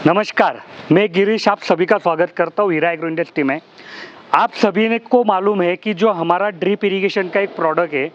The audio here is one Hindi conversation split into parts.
नमस्कार, मैं गिरीश आप सभी का स्वागत करता हूँ हीरा एग्रो इंडस्ट्री में। आप सभी ने को मालूम है कि जो हमारा ड्रिप इरिगेशन का एक प्रोडक्ट है,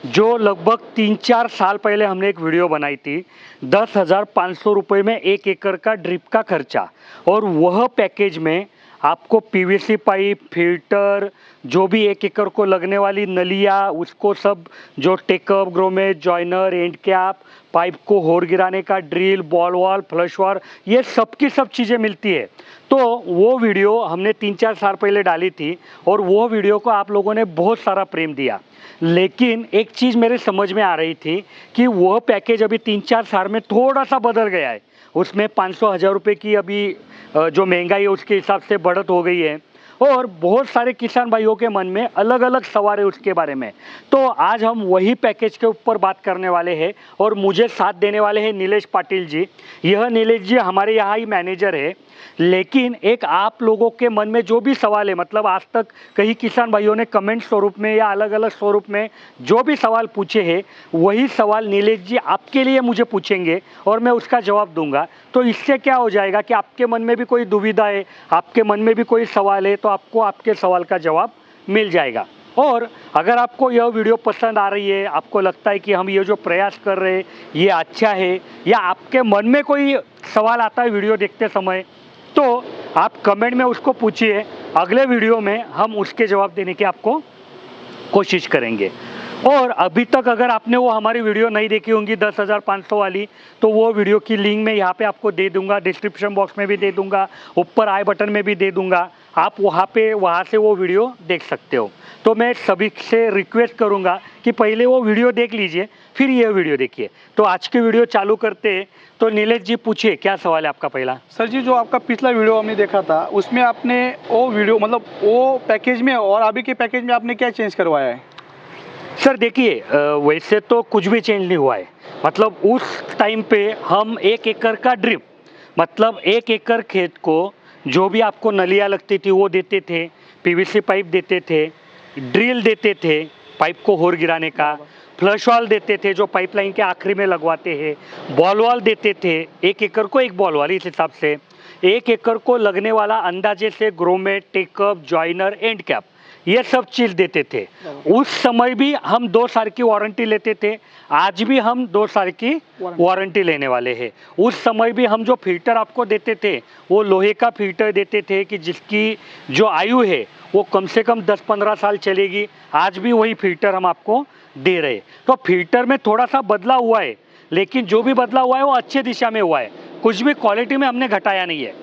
जो लगभग 3-4 साल पहले हमने एक वीडियो बनाई थी, 10,500 रुपये में 1 एकड़ का ड्रिप का खर्चा। और वह पैकेज में आपको पीवीसी पाइप, फिल्टर, जो भी 1 एकड़ को लगने वाली नलिया, उसको सब जो take up, grommet, joiner, end cap, pipe को होर गिराने का ड्रिल, बॉल वॉल, फ्लश वाल, ये सब की सब चीज़ें मिलती है। तो वो वीडियो हमने 3-4 साल पहले डाली थी और वो वीडियो को आप लोगों ने बहुत सारा प्रेम दिया। लेकिन एक चीज़ मेरे समझ में आ रही थी कि वह पैकेज अभी 3-4 साल में थोड़ा सा बदल गया है। उसमें 500-1000 रुपये की अभी जो महंगाई है उसके हिसाब से बढ़त हो गई है और बहुत सारे किसान भाइयों के मन में अलग अलग सवाल है उसके बारे में। तो आज हम वही पैकेज के ऊपर बात करने वाले हैं और मुझे साथ देने वाले हैं नीलेश पाटिल जी। यह नीलेश जी हमारे यहाँ ही मैनेजर है, लेकिन एक आप लोगों के मन में जो भी सवाल है, मतलब आज तक कई किसान भाइयों ने कमेंट स्वरूप में या अलग अलग स्वरूप में जो भी सवाल पूछे हैं, वही सवाल नीलेश जी आपके लिए मुझे पूछेंगे और मैं उसका जवाब दूंगा। तो इससे क्या हो जाएगा कि आपके मन में भी कोई दुविधा है, आपके मन में भी कोई सवाल है, तो आपको आपके सवाल का जवाब मिल जाएगा। और अगर आपको यह वीडियो पसंद आ रही है, आपको लगता है कि हम ये जो प्रयास कर रहे हैं ये अच्छा है, या आपके मन में कोई सवाल आता है वीडियो देखते समय, तो आप कमेंट में उसको पूछिए। अगले वीडियो में हम उसके जवाब देने की आपको कोशिश करेंगे। और अभी तक अगर आपने वो हमारी वीडियो नहीं देखी होंगी 10,500 वाली, तो वो वीडियो की लिंक मैं यहाँ पे आपको दे दूंगा, डिस्क्रिप्शन बॉक्स में भी दे दूंगा, ऊपर आई बटन में भी दे दूंगा। आप वहाँ से वो वीडियो देख सकते हो। तो मैं सभी से रिक्वेस्ट करूँगा कि पहले वो वीडियो देख लीजिए, फिर ये वीडियो देखिए। तो आज की वीडियो चालू करते हैं। तो नीलेश जी पूछिए, क्या सवाल है आपका पहला? सर जी, जो आपका पिछला वीडियो हमने देखा था उसमें आपने वो वीडियो मतलब वो पैकेज में और अभी के पैकेज में आपने क्या चेंज करवाया है? सर देखिए, वैसे तो कुछ भी चेंज नहीं हुआ है। मतलब उस टाइम पे हम 1 एकड़ का ड्रिप, मतलब 1 एकड़ खेत को जो भी आपको नलियाँ लगती थी वो देते थे, पीवीसी पाइप देते थे, ड्रिल देते थे पाइप को होर गिराने का, फ्लश वाल देते थे जो पाइपलाइन के आखिरी में लगवाते हैं, बॉल वाल देते थे, 1 एकड़ को 1 बॉल वाल, इस हिसाब से 1 एकड़ को लगने वाला अंदाजे से grommet, take up, joiner, end cap, ये सब चीज़ देते थे। उस समय भी हम 2 साल की वारंटी लेते थे, आज भी हम 2 साल की वारंटी लेने वाले हैं। उस समय भी हम जो फिल्टर आपको देते थे वो लोहे का फिल्टर देते थे कि जिसकी जो आयु है वो कम से कम 10-15 साल चलेगी। आज भी वही फिल्टर हम आपको दे रहे। तो फिल्टर में थोड़ा सा बदलाव हुआ है, लेकिन जो भी बदलाव हुआ है वो अच्छे दिशा में हुआ है। कुछ भी क्वालिटी में हमने घटाया नहीं है।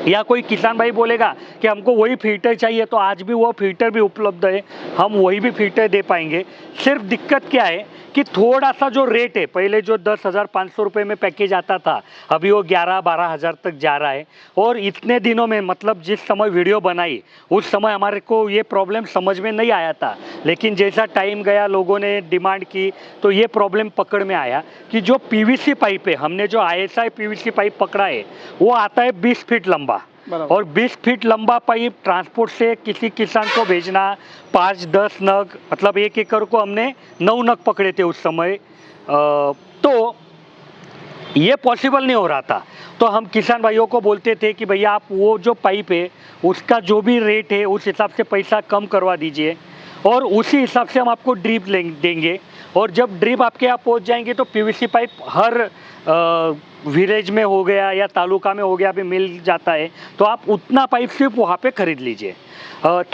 या कोई किसान भाई बोलेगा कि हमको वही फिल्टर चाहिए, तो आज भी वो फिल्टर भी उपलब्ध है, हम वही भी फिल्टर दे पाएंगे। सिर्फ दिक्कत क्या है कि थोड़ा सा जो रेट है, पहले जो 10,500 रुपये में पैकेज आता था, अभी वो 11-12 हज़ार तक जा रहा है। और इतने दिनों में, मतलब जिस समय वीडियो बनाई उस समय हमारे को ये प्रॉब्लम समझ में नहीं आया था, लेकिन जैसा टाइम गया, लोगों ने डिमांड की, तो ये प्रॉब्लम पकड़ में आया कि जो पीवीसी पाइप है, हमने जो ISI पीवीसी पाइप पकड़ा है वो आता है 20 फीट लंबा। और 20 फीट लंबा पाइप ट्रांसपोर्ट से किसी किसान को भेजना, 5-10 नग, मतलब 1 एकड़ को हमने 9 नग पकड़े थे उस समय। तो ये पॉसिबल नहीं हो रहा था। तो हम किसान भाइयों को बोलते थे कि भैया आप वो जो पाइप है उसका जो भी रेट है उस हिसाब से पैसा कम करवा दीजिए और उसी हिसाब से हम आपको ड्रिप देंगे। और जब ड्रिप आपके यहाँ पहुँच जाएंगे तो पीवीसी पाइप हर विलेज में हो गया या तालुका में हो गया भी मिल जाता है, तो आप उतना पाइप सिर्फ वहाँ पे खरीद लीजिए।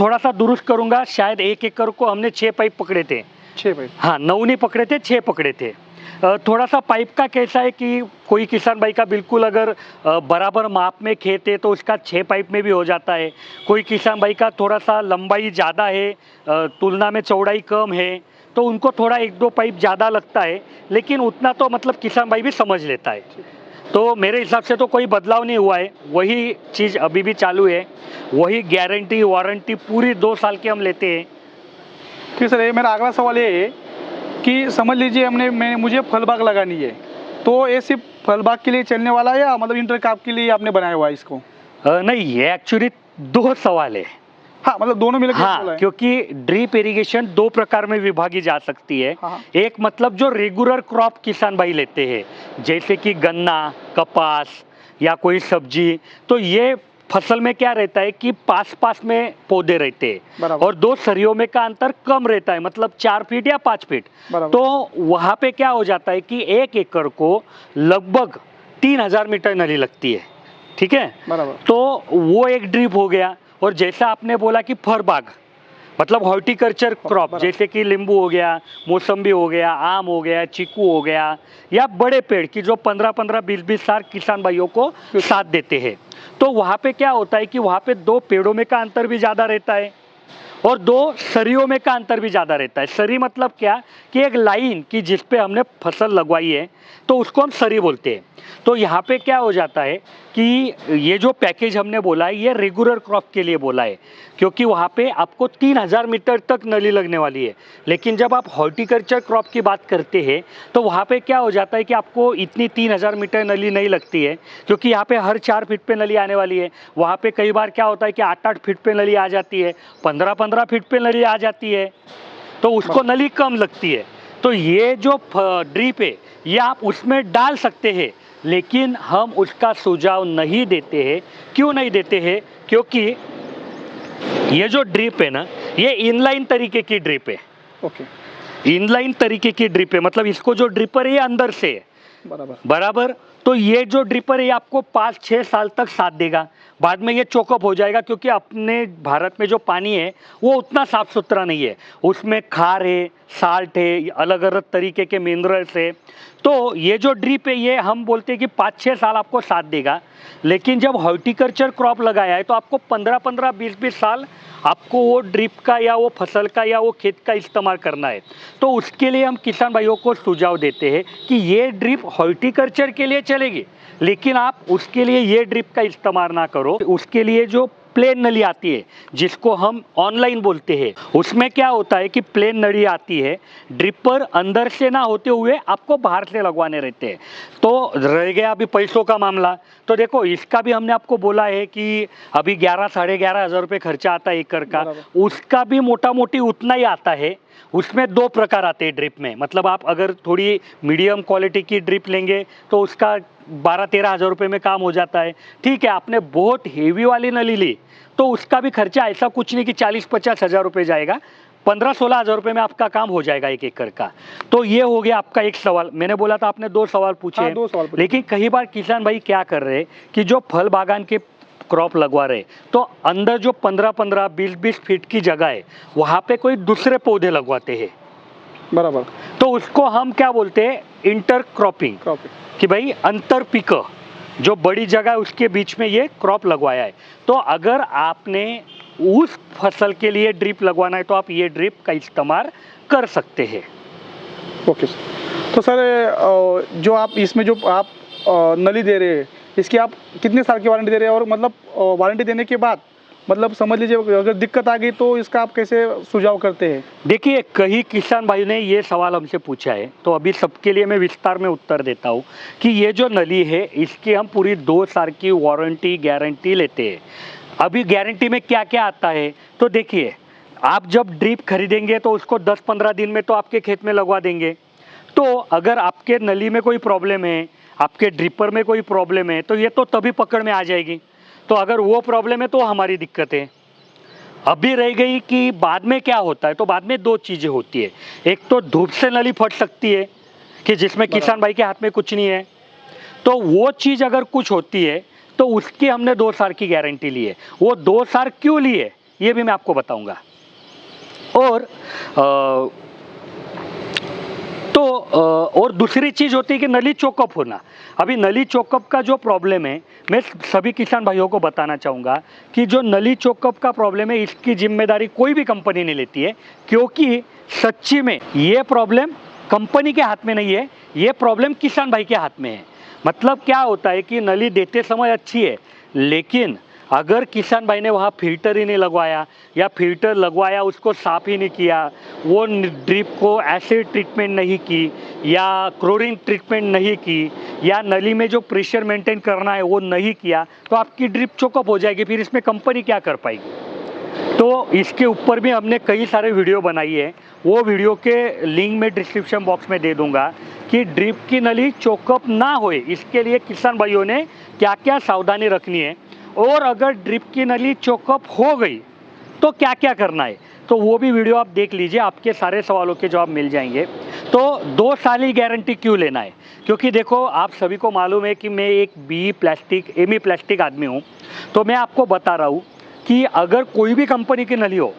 थोड़ा सा दुरुस्त करूँगा, शायद 1 एकड़ को हमने 6 पाइप पकड़े थे। 6 पाइप? हाँ, 9 नहीं पकड़े थे, 6 पकड़े थे। थोड़ा सा पाइप का कैसा है कि कोई किसान भाई का बिल्कुल अगर बराबर माप में खेत है तो उसका 6 पाइप में भी हो जाता है। कोई किसान भाई का थोड़ा सा लंबाई ज़्यादा है, तुलना में चौड़ाई कम है, तो उनको थोड़ा 1-2 पाइप ज़्यादा लगता है, लेकिन उतना तो मतलब किसान भाई भी समझ लेता है। तो मेरे हिसाब से तो कोई बदलाव नहीं हुआ है, वही चीज़ अभी भी चालू है, वही गारंटी वारंटी पूरी 2 साल की हम लेते हैं। ठीक सर, ये मेरा अगला सवाल ये है कि समझ लीजिए मुझे फल बाग लगानी है, तो ये सिर्फ फल बाग के लिए चलने वाला है या मतलब इंटर क्रॉप के लिए आपने बनाया हुआ है इसको? नहीं, ये एक्चुअली 2 सवाल है। हाँ, मतलब दोनों मिलकर हाँ, क्योंकि ड्रिप इरिगेशन 2 प्रकार में विभागी जा सकती है। हाँ। एक मतलब जो रेगुलर क्रॉप किसान भाई लेते हैं, जैसे कि गन्ना, कपास या कोई सब्जी, तो ये फसल में क्या रहता है कि पास पास में पौधे रहते हैं बराबर। और दो सरियों में का अंतर कम रहता है, मतलब 4 फीट या 5 फीट। बराबर। तो वहाँ पे क्या हो जाता है कि 1 एकड़ को लगभग 3000 मीटर नली लगती है, ठीक है। बराबर। तो वो एक ड्रिप हो गया। और जैसा आपने बोला कि फर बाग मतलब हॉर्टिकल्चर क्रॉप, बराबर। जैसे कि नींबू हो गया, मौसम्बी हो गया, आम हो गया, चीकू हो गया, या बड़े पेड़ की जो 15-15, 20-20 साल किसान भाइयों को साथ देते हैं, तो वहाँ पे क्या होता है कि वहाँ पे 2 पेड़ों में का अंतर भी ज़्यादा रहता है और 2 सरियों में का अंतर भी ज़्यादा रहता है। सरी मतलब क्या कि एक लाइन की जिस पे हमने फसल लगवाई है, तो उसको हम सरी बोलते हैं। तो यहाँ पे क्या हो जाता है कि ये जो पैकेज हमने बोला है ये रेगुलर क्रॉप के लिए बोला है, क्योंकि वहाँ पे आपको 3000 मीटर तक नली लगने वाली है। लेकिन जब आप हॉर्टिकल्चर क्रॉप की बात करते हैं तो वहाँ पे क्या हो जाता है कि आपको इतनी 3000 मीटर नली नहीं लगती है, क्योंकि यहाँ पे हर 4 फीट पे नली आने वाली है। वहाँ पे कई बार क्या होता है कि 8-8 फीट पे नली आ जाती है, 15-15 फीट पे नली आ जाती है, तो उसको नली कम लगती है। तो ये जो ड्रिप है ये आप उसमें डाल सकते हैं, लेकिन हम उसका सुझाव नहीं देते हैं। क्यों नहीं देते हैं? क्योंकि ये जो ड्रिप है ना, ये इनलाइन तरीके की ड्रिप है। ओके। इनलाइन तरीके की ड्रिप है, मतलब इसको जो ड्रिपर है ये अंदर से है। बराबर। बराबर। तो ये जो ड्रिपर है ये आपको 5-6 साल तक साथ देगा, बाद में ये चोकअप हो जाएगा, क्योंकि अपने भारत में जो पानी है वो उतना साफ सुथरा नहीं है, उसमें खार है, साल्ट है, अलग अलग तरीके के मिनरल्स है। तो ये जो ड्रिप है ये हम बोलते हैं कि 5-6 साल आपको साथ देगा। लेकिन जब हॉर्टिकल्चर क्रॉप लगाया है तो आपको 15-15, 20-20 साल आपको वो ड्रिप का या वो फसल का या वो खेत का इस्तेमाल करना है। तो उसके लिए हम किसान भाइयों को सुझाव देते हैं कि ये ड्रिप हॉर्टिकल्चर के लिए चलेगी, लेकिन आप उसके लिए ये ड्रिप का इस्तेमाल ना करो। उसके लिए जो प्लेन नली आती है जिसको हम ऑनलाइन बोलते हैं, उसमें क्या होता है कि प्लेन नली आती है, ड्रिपर अंदर से ना होते हुए आपको बाहर से लगवाने रहते हैं। तो रह गया अभी पैसों का मामला, तो देखो इसका भी हमने आपको बोला है कि अभी 11-11.5 हज़ार रुपये खर्चा आता है एकड़ का, उसका भी मोटा मोटी उतना ही आता है। उसमें 2 प्रकार आते हैं ड्रिप में, मतलब आप अगर थोड़ी मीडियम क्वालिटी की ड्रिप लेंगे तो उसका 12-13 हज़ार रुपये में काम हो जाता है। ठीक है, आपने बहुत हेवी वाली नली ली तो उसका भी खर्चा ऐसा कुछ नहीं कि 40-50 हज़ार रुपये जाएगा, 15-16 हज़ार रुपये में आपका काम हो जाएगा 1 एकड़ का। तो ये हो गया आपका एक सवाल। मैंने बोला था आपने 2 सवाल पूछे। हाँ, 2 सवाल पूछे। लेकिन कई बार किसान भाई क्या कर रहे हैं कि जो फल बागान के क्रॉप लगवा रहे, तो अंदर जो 15-15, 20-20 फीट की जगह है वहाँ पे कोई दूसरे पौधे लगवाते हैं। बराबर। तो उसको हम क्या बोलते हैं? इंटर क्रॉपिंग, कि भाई अंतर पिक, जो बड़ी जगह है उसके बीच में ये क्रॉप लगवाया है। तो अगर आपने उस फसल के लिए ड्रिप लगवाना है तो आप ये ड्रिप का इस्तेमाल कर सकते हैं। Okay sir. तो सर जो आप इसमें जो आप नली दे रहे हैं, इसकी आप कितने साल की वारंटी दे रहे हैं, और मतलब वारंटी देने के बाद मतलब समझ लीजिए अगर दिक्कत आ गई तो इसका आप कैसे सुझाव करते हैं? देखिए, कई किसान भाई ने ये सवाल हमसे पूछा है, तो अभी सबके लिए मैं विस्तार में उत्तर देता हूँ कि ये जो नली है इसकी हम पूरी 2 साल की वारंटी गारंटी लेते हैं। अभी गारंटी में क्या क्या आता है, तो देखिए, आप जब ड्रिप खरीदेंगे तो उसको 10-15 दिन में तो आपके खेत में लगवा देंगे। तो अगर आपके नली में कोई प्रॉब्लम है, आपके ड्रिपर में कोई प्रॉब्लम है, तो ये तो तभी पकड़ में आ जाएगी। तो अगर वो प्रॉब्लम है तो हमारी दिक्कत है। अभी रह गई कि बाद में क्या होता है, तो बाद में 2 चीज़ें होती है। एक तो धूप से नली फट सकती है कि जिसमें किसान भाई के हाथ में कुछ नहीं है, तो वो चीज़ अगर कुछ होती है तो उसकी हमने 2 साल की गारंटी ली है। वो 2 साल क्यों ली है ये भी मैं आपको बताऊंगा। और और दूसरी चीज़ होती है कि नली चोकअप होना। अभी नली चोकअप का जो प्रॉब्लम है, मैं सभी किसान भाइयों को बताना चाहूँगा कि जो नली चोकअप का प्रॉब्लम है इसकी जिम्मेदारी कोई भी कंपनी नहीं लेती है, क्योंकि सच्ची में ये प्रॉब्लम कंपनी के हाथ में नहीं है, ये प्रॉब्लम किसान भाई के हाथ में है। मतलब क्या होता है कि नली देते समय अच्छी है, लेकिन अगर किसान भाई ने वहाँ फिल्टर ही नहीं लगवाया या फिल्टर लगवाया उसको साफ ही नहीं किया, वो ड्रिप को एसिड ट्रीटमेंट नहीं की या क्लोरीन ट्रीटमेंट नहीं की, या नली में जो प्रेशर मेंटेन करना है वो नहीं किया, तो आपकी ड्रिप चोकअप हो जाएगी। फिर इसमें कंपनी क्या कर पाएगी? तो इसके ऊपर भी हमने कई सारे वीडियो बनाई है, वो वीडियो के लिंक में डिस्क्रिप्शन बॉक्स में दे दूंगा कि ड्रिप की नली चोकअप ना होए इसके लिए किसान भाइयों ने क्या क्या सावधानी रखनी है, और अगर ड्रिप की नली चोकअप हो गई तो क्या क्या करना है, तो वो भी वीडियो आप देख लीजिए, आपके सारे सवालों के जवाब मिल जाएंगे। तो 2 साल ही गारंटी क्यों लेना है, क्योंकि देखो आप सभी को मालूम है कि मैं एक बी प्लास्टिक एमी प्लास्टिक आदमी हूँ, तो मैं आपको बता रहा हूँ कि अगर कोई भी कंपनी की नली हो,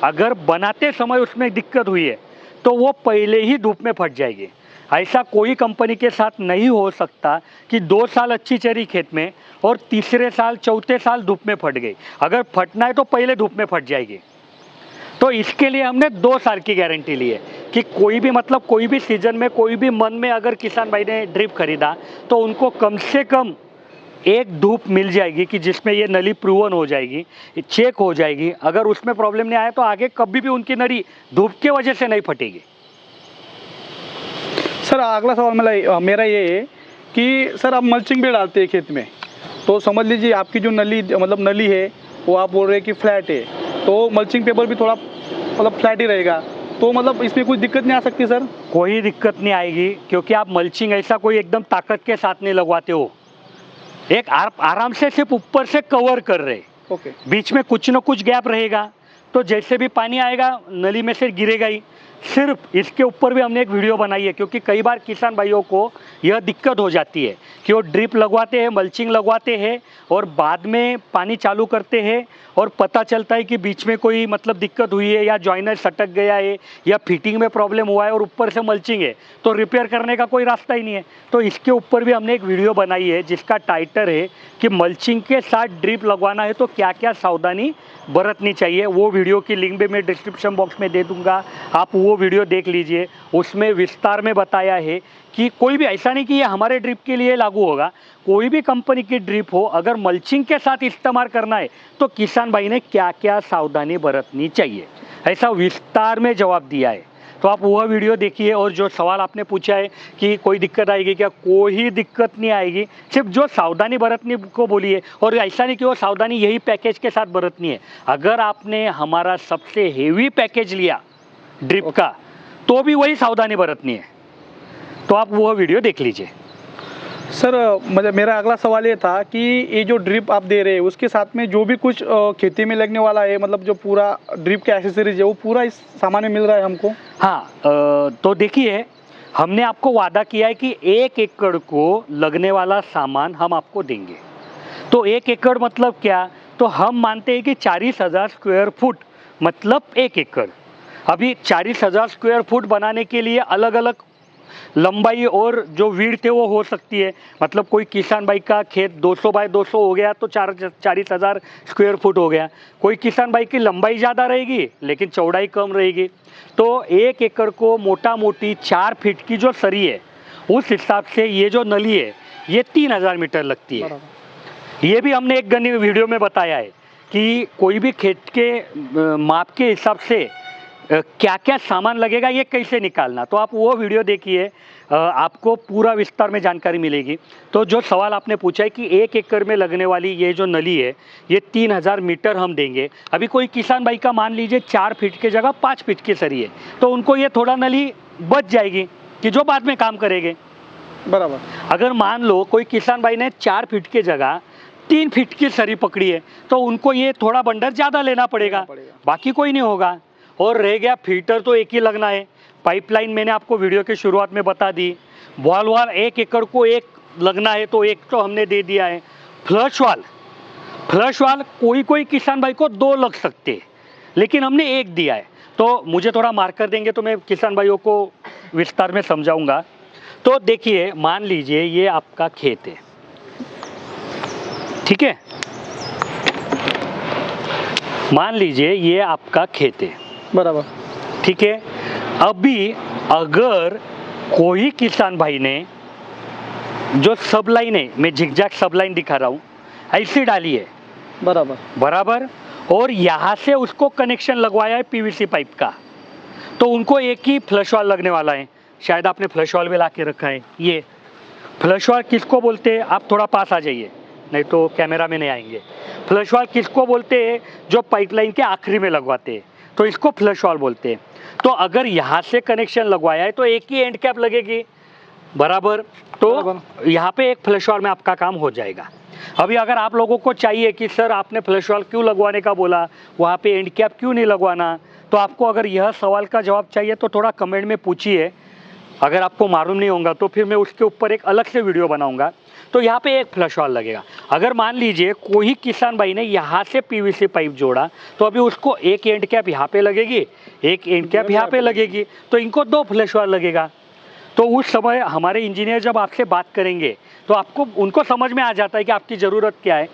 अगर बनाते समय उसमें दिक्कत हुई है तो वो पहले ही धूप में फट जाएगी। ऐसा कोई कंपनी के साथ नहीं हो सकता कि 2 साल अच्छी चली खेत में और तीसरे साल चौथे साल धूप में फट गई। अगर फटना है तो पहले धूप में फट जाएगी। तो इसके लिए हमने 2 साल की गारंटी ली है कि कोई भी मतलब कोई भी सीजन में कोई भी मन में अगर किसान भाई ने ड्रिप खरीदा तो उनको कम से कम एक धूप मिल जाएगी कि जिसमें ये नली प्रूवन हो जाएगी, चेक हो जाएगी। अगर उसमें प्रॉब्लम नहीं आया तो आगे कभी भी उनकी नली धूप के वजह से नहीं फटेगी। सर अगला सवाल मेरा ये है कि सर आप मल्चिंग भी डालते हैं खेत में, तो समझ लीजिए आपकी जो नली है वो आप बोल रहे हैं कि फ्लैट है, तो मल्चिंग पेपर भी थोड़ा मतलब फ्लैट ही रहेगा, तो मतलब इसमें कोई दिक्कत नहीं आ सकती सर? कोई दिक्कत नहीं आएगी, क्योंकि आप मल्चिंग ऐसा कोई एकदम ताकत के साथ नहीं लगवाते हो, एक आराम से सिर्फ ऊपर से कवर कर रहे, ओके। बीच में कुछ न कुछ गैप रहेगा, तो जैसे भी पानी आएगा नली में से गिरेगा ही। सिर्फ इसके ऊपर भी हमने एक वीडियो बनाई है, क्योंकि कई बार किसान भाइयों को यह दिक्कत हो जाती है कि वो ड्रिप लगवाते हैं, मल्चिंग लगवाते हैं और बाद में पानी चालू करते हैं और पता चलता है कि बीच में कोई मतलब दिक्कत हुई है या जॉइनर सटक गया है या फिटिंग में प्रॉब्लम हुआ है और ऊपर से मल्चिंग है, तो रिपेयर करने का कोई रास्ता ही नहीं है। तो इसके ऊपर भी हमने एक वीडियो बनाई है जिसका टाइटल है कि मल्चिंग के साथ ड्रिप लगवाना है तो क्या क्या सावधानी बरतनी चाहिए। वो वीडियो की लिंक भी मैं डिस्क्रिप्शन बॉक्स में दे दूंगा, आप वो वीडियो देख लीजिए। उसमें विस्तार में बताया है कि कोई भी ऐसा नहीं कि ये हमारे ड्रिप के लिए लागू होगा, कोई भी कंपनी की ड्रिप हो, अगर मल्चिंग के साथ इस्तेमाल करना है तो किसान भाई ने क्या क्या सावधानी बरतनी चाहिए, ऐसा विस्तार में जवाब दिया है। तो आप वह वीडियो देखिए। और जो सवाल आपने पूछा है कि कोई दिक्कत आएगी क्या, कोई दिक्कत नहीं आएगी, सिर्फ जो सावधानी बरतनी को बोलिए। और ऐसा नहीं कि वो सावधानी यही पैकेज के साथ बरतनी है, अगर आपने हमारा सबसे हेवी पैकेज लिया ड्रिप का तो भी वही सावधानी बरतनी है, तो आप वह वीडियो देख लीजिए। सर मतलब मेरा अगला सवाल ये था कि ये जो ड्रिप आप दे रहे हैं उसके साथ में जो भी कुछ खेती में लगने वाला है, मतलब जो पूरा ड्रिप का एसेसरीज है वो पूरा इस सामान में मिल रहा है हमको? हाँ, तो देखिए हमने आपको वादा किया है कि 1 एकड़ को लगने वाला सामान हम आपको देंगे। तो 1 एकड़ मतलब क्या, तो हम मानते हैं कि 40,000 स्क्वायर फुट मतलब 1 एकड़। अभी 40,000 स्क्वायर फुट बनाने के लिए अलग अलग लंबाई और जो विड्थ है वो हो सकती है। मतलब कोई किसान भाई का खेत 200 बाय 200 हो गया तो 40,000 स्क्वायर फुट हो गया। कोई किसान भाई की लंबाई ज़्यादा रहेगी लेकिन चौड़ाई कम रहेगी। तो 1 एकड़ को मोटा मोटी 4 फीट की जो सरी है उस हिसाब से ये जो नली है ये 3,000 मीटर लगती है। ये भी हमने एक गनी वीडियो में बताया है कि कोई भी खेत के माप के हिसाब से क्या क्या सामान लगेगा ये कैसे निकालना, तो आप वो वीडियो देखिए, आपको पूरा विस्तार में जानकारी मिलेगी। तो जो सवाल आपने पूछा है कि 1 एकड़ में लगने वाली ये जो नली है ये 3,000 मीटर हम देंगे। अभी कोई किसान भाई का मान लीजिए 4 फीट की जगह 5 फीट की सरी है, तो उनको ये थोड़ा नली बच जाएगी कि जो बाद में काम करेंगे। बराबर। अगर मान लो कोई किसान भाई ने 4 फीट की जगह 3 फीट की सरी पकड़ी है तो उनको ये थोड़ा बंडर ज़्यादा लेना पड़ेगा, बाकी कोई नहीं होगा। और रह गया फिल्टर तो एक ही लगना है, पाइपलाइन मैंने आपको वीडियो की शुरुआत में बता दी, बॉल वाल 1 एकड़ को एक लगना है तो एक तो हमने दे दिया है। फ्लश वाल कोई किसान भाई को 2 लग सकते हैं लेकिन हमने 1 दिया है। तो मुझे थोड़ा मार्कर देंगे तो मैं किसान भाइयों को विस्तार में समझाऊंगा। तो देखिए मान लीजिए ये आपका खेत है, ठीक है, मान लीजिए ये आपका खेत है, बराबर, ठीक है। अभी अगर कोई किसान भाई ने जो सब लाइन है, मैं झिकझैक सब लाइन दिखा रहा हूँ, ऐसी डाली है, बराबर, और यहाँ से उसको कनेक्शन लगवाया है पीवीसी पाइप का, तो उनको एक ही फ्लश वाल लगने वाला है। शायद आपने फ्लश वाल भी ला के रखा है। ये फ्लश वाल किसको बोलते हैं, आप थोड़ा पास आ जाइए नहीं तो कैमरा में नहीं आएंगे। फ्लश वाल किसको बोलते हैं, जो पाइपलाइन के आखिरी में लगवाते हैं, तो इसको फ्लश वाल बोलते हैं। तो अगर यहाँ से कनेक्शन लगवाया है तो एक ही एंड कैप लगेगी, बराबर, तो यहाँ पे एक फ्लश वाल में आपका काम हो जाएगा। अभी अगर आप लोगों को चाहिए कि सर आपने फ्लश वाल्व क्यों लगवाने का बोला, वहाँ पे एंड कैप क्यों नहीं लगवाना, तो आपको अगर यह सवाल का जवाब चाहिए तो थोड़ा कमेंट में पूछिए। अगर आपको मालूम नहीं होगा तो फिर मैं उसके ऊपर एक अलग से वीडियो बनाऊंगा। तो यहाँ पे एक फ्लश वाल्व लगेगा। अगर मान लीजिए कोई किसान भाई ने यहाँ से पीवीसी पाइप जोड़ा, तो अभी उसको एक एंड कैप यहाँ पे लगेगी, एक एंड कैप यहाँ पे लगेगी, तो इनको 2 फ्लश वाल्व लगेगा। तो उस समय हमारे इंजीनियर जब आपसे बात करेंगे तो आपको उनको समझ में आ जाता है कि आपकी ज़रूरत क्या है,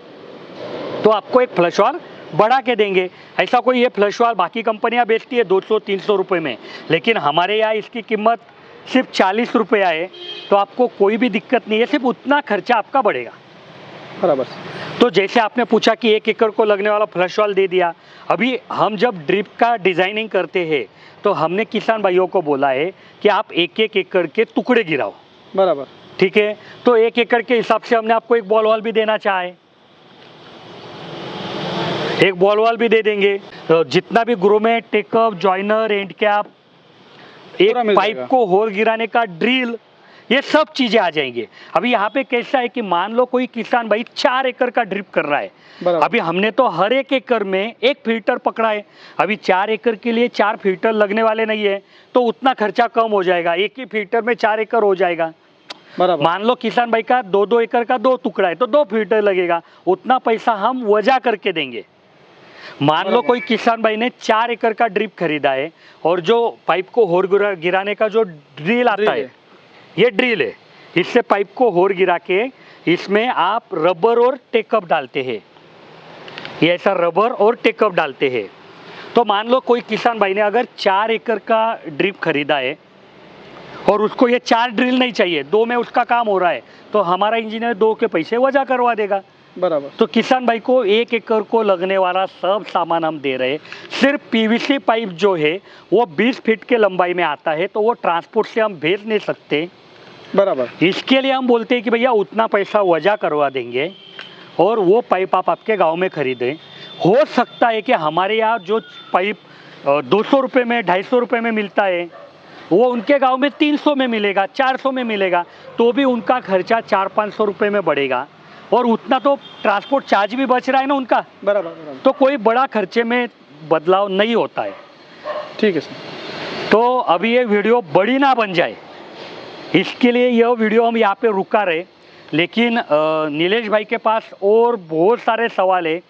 तो आपको एक फ्लश वाल्व बढ़ा के देंगे। ऐसा कोई ये फ्लश वाल्व बाकी कंपनियां बेचती है 200-300 रुपये में, लेकिन हमारे यहाँ इसकी कीमत सिर्फ 40 रुपया है। तो आपको कोई भी दिक्कत नहीं है, सिर्फ उतना खर्चा आपका बढ़ेगा। बराबर। तो जैसे आपने पूछा कि 1 एकड़ को लगने वाला फ्लश वाल्व दे दिया। अभी हम जब ड्रिप का डिज़ाइनिंग करते हैं तो हमने किसान भाइयों को बोला है कि आप 1-1 एकड़ के टुकड़े गिराओ। बराबर। ठीक है, तो 1 एकड़ के हिसाब से हमने आपको एक बॉल वाल्व भी देना चाहे, एक बॉल वाल्व भी दे देंगे। तो जितना भी grommet, take up, joiner, end cap, एक पाइप को होल गिराने का ड्रिल, ये सब चीजें आ जाएंगी। अभी यहाँ पे कैसा है कि मान लो कोई किसान भाई 4 एकड़ का ड्रिप कर रहा है, अभी हमने तो हर एक एकड़ में 1 फिल्टर पकड़ा है। अभी 4 एकड़ के लिए 4 फिल्टर लगने वाले नहीं है, तो उतना खर्चा कम हो जाएगा, एक ही फिल्टर में 4 एकड़ हो जाएगा। मान लो किसान भाई का 2-2 एकड़ का 2 टुकड़ा है तो 2 फिल्टर लगेगा, उतना पैसा हम वजह करके देंगे। मान लो कोई किसान भाई ने 4 एकड़ का ड्रिप खरीदा है और जो पाइप को होर गिराने का जो ड्रिल आता है, ये ड्रिल है, इससे पाइप को होर गिरा के इसमें आप रबर और टेकअप डालते हैं, ये ऐसा रबर और टेकअप डालते हैं। तो मान लो कोई किसान भाई ने अगर 4 एकड़ का ड्रिप खरीदा है और उसको ये 4 ड्रिल नहीं चाहिए, 2 में उसका काम हो रहा है, तो हमारा इंजीनियर 2 के पैसे वजह करवा देगा। बराबर। तो किसान भाई को 1 एकड़ को लगने वाला सब सामान हम दे रहे हैं। सिर्फ पीवीसी पाइप जो है वो 20 फीट के लंबाई में आता है, तो वो ट्रांसपोर्ट से हम भेज नहीं सकते। बराबर। इसके लिए हम बोलते हैं कि भैया उतना पैसा वजह करवा देंगे और वो पाइप आप आपके गांव में खरीदें। हो सकता है कि हमारे यहाँ जो पाइप 200 रुपये में, 250 रुपये में मिलता है, वो उनके गांव में 300 में मिलेगा, 400 में मिलेगा, तो भी उनका खर्चा 400-500 रुपये में बढ़ेगा और उतना तो ट्रांसपोर्ट चार्ज भी बच रहा है ना उनका। बराबर। तो कोई बड़ा खर्चे में बदलाव नहीं होता है। ठीक है सर। तो अभी ये वीडियो बड़ी ना बन जाए, इसके लिए यह वीडियो हम यहाँ पे रुका रहे, लेकिन नीलेश भाई के पास और बहुत सारे सवाल है,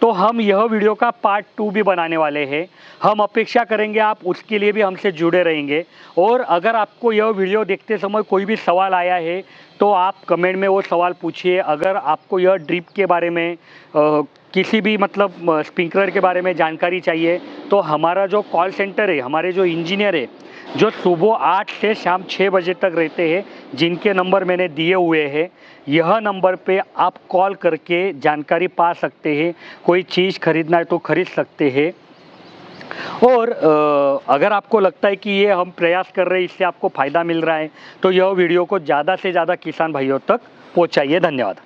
तो हम यह वीडियो का पार्ट 2 भी बनाने वाले हैं। हम अपेक्षा करेंगे आप उसके लिए भी हमसे जुड़े रहेंगे। और अगर आपको यह वीडियो देखते समय कोई भी सवाल आया है तो आप कमेंट में वो सवाल पूछिए। अगर आपको यह ड्रिप के बारे में किसी भी मतलब स्प्रिंकलर के बारे में जानकारी चाहिए, तो हमारा जो कॉल सेंटर है, हमारे जो इंजीनियर है, जो सुबह 8 से शाम 6 बजे तक रहते हैं, जिनके नंबर मैंने दिए हुए हैं, यह नंबर पे आप कॉल करके जानकारी पा सकते हैं। कोई चीज़ खरीदना है तो खरीद सकते हैं। और अगर आपको लगता है कि ये हम प्रयास कर रहे हैं, इससे आपको फ़ायदा मिल रहा है, तो यह वीडियो को ज़्यादा से ज़्यादा किसान भाइयों तक पहुँचाइए। धन्यवाद।